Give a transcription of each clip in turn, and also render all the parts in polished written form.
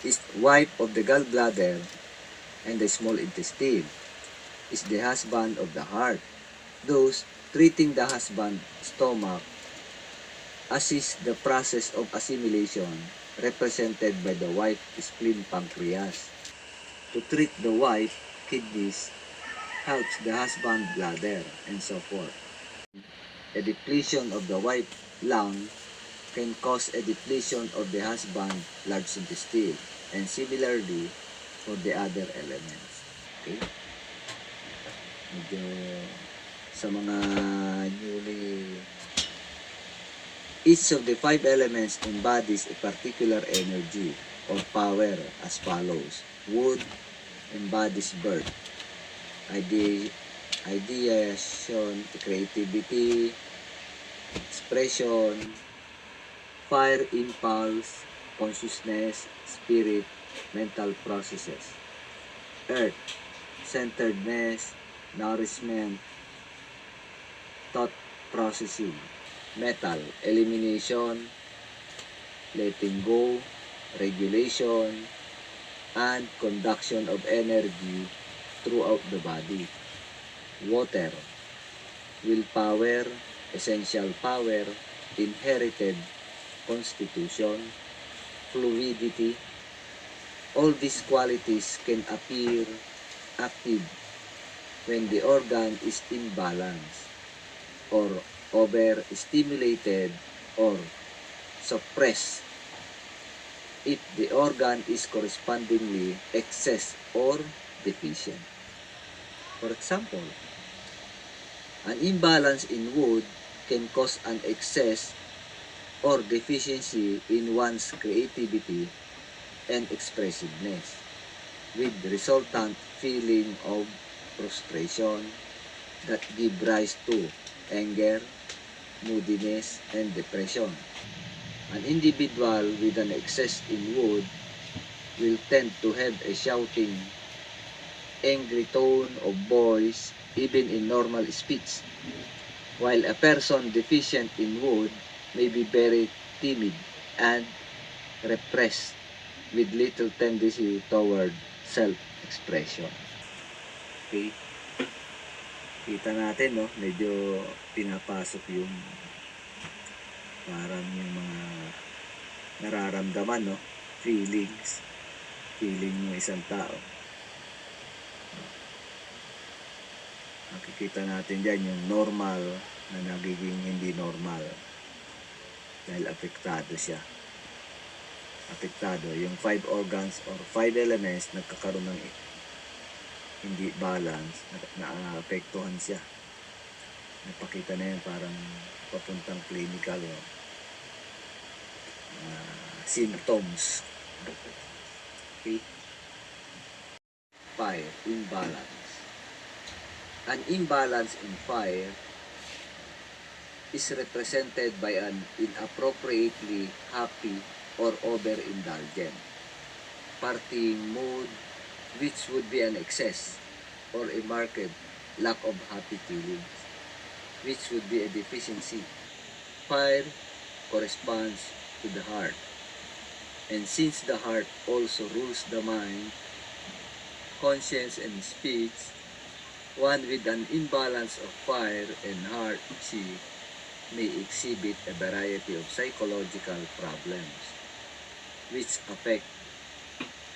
is wife of the gallbladder, and the small intestine is the husband of the heart. Thus, treating the husband stomach assists the process of assimilation represented by the wife spleen pancreas. To treat the wife kidneys helps the husband bladder and so forth. A depletion of the wife lung can cause a depletion of the husband large intestine, and similarly for the other elements. Okay? Medyo sa mga newly, each of the 5 elements embodies a particular energy or power as follows. Wood embodies birth, ideation, creativity, expression. Fire, impulse, consciousness, spirit, mental processes. Earth, centeredness, nourishment, thought processing. Metal, elimination, letting go, regulation, and conduction of energy throughout the body. Water, willpower, essential power, inherited constitution, fluidity. All these qualities can appear active when the organ is imbalanced or overstimulated or suppressed if the organ is correspondingly excess or deficient. For example, an imbalance in wood can cause an excess or deficiency in one's creativity and expressiveness, with resultant feeling of frustration that give rise to anger, moodiness, and depression. An individual with an excess in wood will tend to have a shouting, angry tone of voice even in normal speech, while a person deficient in wood may be very timid and repressed with little tendency toward self-expression. Okay? Kita natin, no? Medyo pinapasok yung parang yung mga nararamdaman, no? Feelings. Feeling ng isang tao. Nakikita natin dyan yung normal na nagiging hindi normal. Dahil apektado siya. Apektado. Yung 5 organs or 5 elements nagkakaroon ng hindi balance, naapektuhan siya. Napakita na yan parang papuntang clinical symptoms. Okay? Fire, imbalance. An imbalance in fire is represented by an inappropriately happy or overindulgent partying mood, which would be an excess or a marked lack of happy feelings, which would be a deficiency. Fire corresponds to the heart, and since the heart also rules the mind, conscience, and speech, one with an imbalance of fire and heart chi may exhibit a variety of psychological problems which affect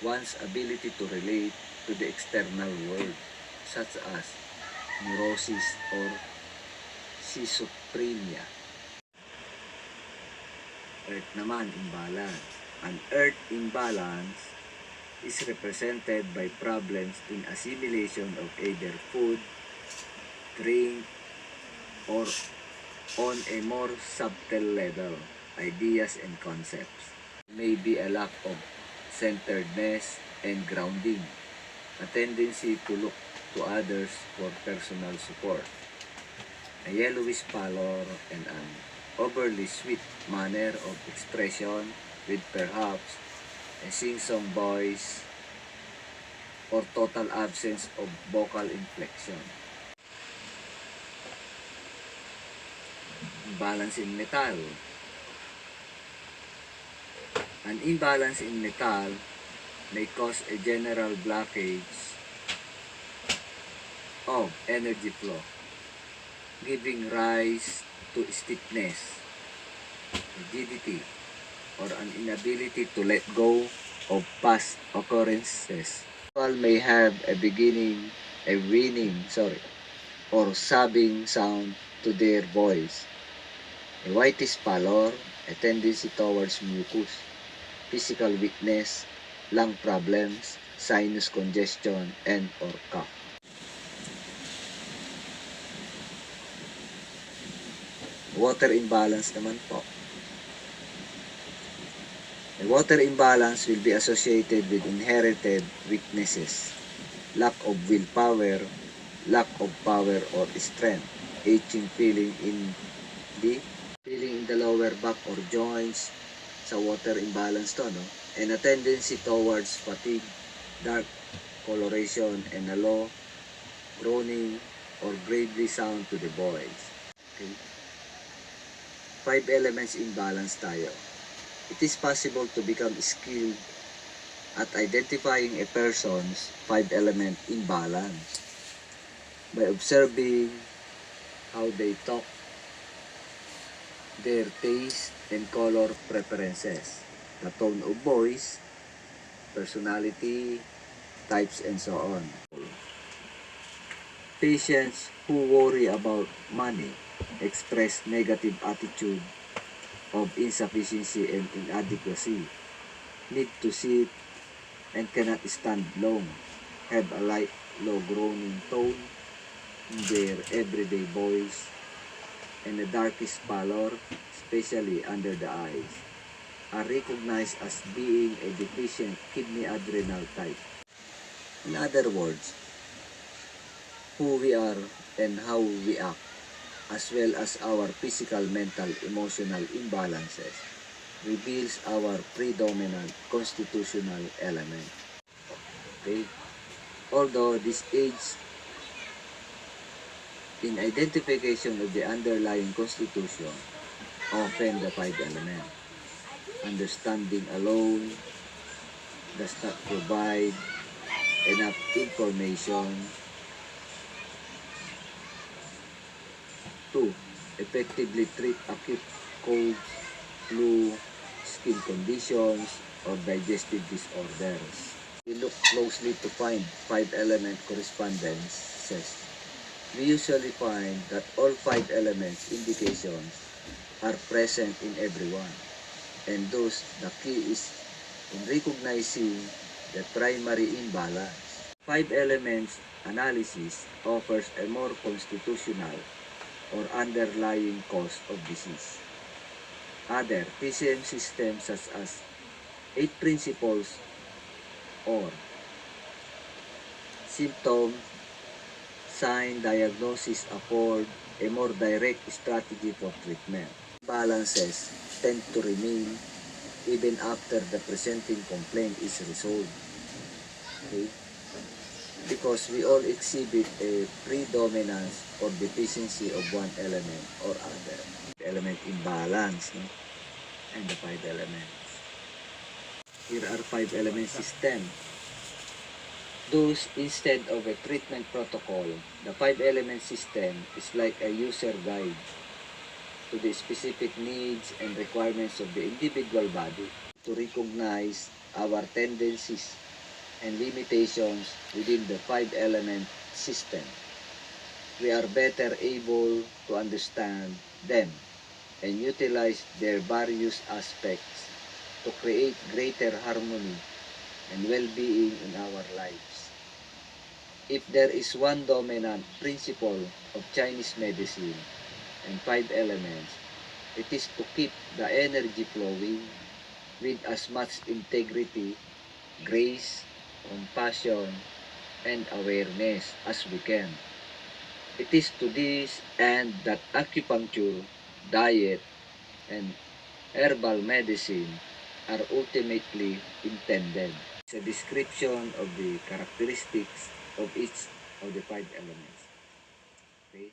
one's ability to relate to the external world, such as neurosis or schizophrenia. Earth naman, imbalance. An earth imbalance is represented by problems in assimilation of either food, drink, or on a more subtle level, ideas and concepts. May be a lack of centeredness and grounding, a tendency to look to others for personal support, a yellowish pallor, and an overly sweet manner of expression with perhaps a sing-song voice or total absence of vocal inflection. Imbalance in metal. An imbalance in metal may cause a general blockage of energy flow, giving rise to stiffness, rigidity, or an inability to let go of past occurrences. People may have a or sobbing sound to their voice, a whitish pallor, a tendency towards mucus, physical weakness, lung problems, sinus congestion, and or cough. Water imbalance naman po. A water imbalance will be associated with inherited weaknesses, lack of willpower, lack of power or strength, aching feeling in the lower back or joints sa water imbalance to, no? And a tendency towards fatigue, dark coloration, and a low groaning or gravely sound to the voice. Okay? 5 elements imbalance tayo. It is possible to become skilled at identifying a person's 5 element imbalance by observing how they talk, their taste and color preferences, the tone of voice, personality, types, and so on. Patients who worry about money express negative attitude of insufficiency and inadequacy, need to sit and cannot stand long, have a light low groaning tone in their everyday voice, and a darkish pallor, especially under the eyes, are recognized as being a deficient kidney adrenal type. In other words, who we are and how we act, as well as our physical, mental, emotional imbalances, reveals our predominant constitutional element. Okay? Although this aids in identification of the underlying constitution, often the 5 element, understanding alone does not provide enough information to effectively treat acute colds, flu, skin conditions, or digestive disorders. We look closely to find 5 element correspondences. We usually find that all 5 elements indications are present in everyone, and thus the key is in recognizing the primary imbalance. 5 elements analysis offers a more constitutional or underlying cause of disease. Other TCM systems such as 8 principles or symptom, sign, diagnosis afford a more direct strategy for treatment. Balances tend to remain even after the presenting complaint is resolved. Okay? Because we all exhibit a predominance or deficiency of one element or other. Element imbalance, no? And the 5 elements. Here are 5 element system. Thus, instead of a treatment protocol, the 5 element system is like a user guide to the specific needs and requirements of the individual body to recognize our tendencies and limitations within the 5 element system. We are better able to understand them and utilize their various aspects to create greater harmony and well-being in our lives. If there is one dominant principle of Chinese medicine and 5 elements, it is to keep the energy flowing with as much integrity, grace, compassion, and awareness as we can. It is to this end that acupuncture, diet, and herbal medicine are ultimately intended. It's a description of the characteristics of each of the 5 elements. Okay?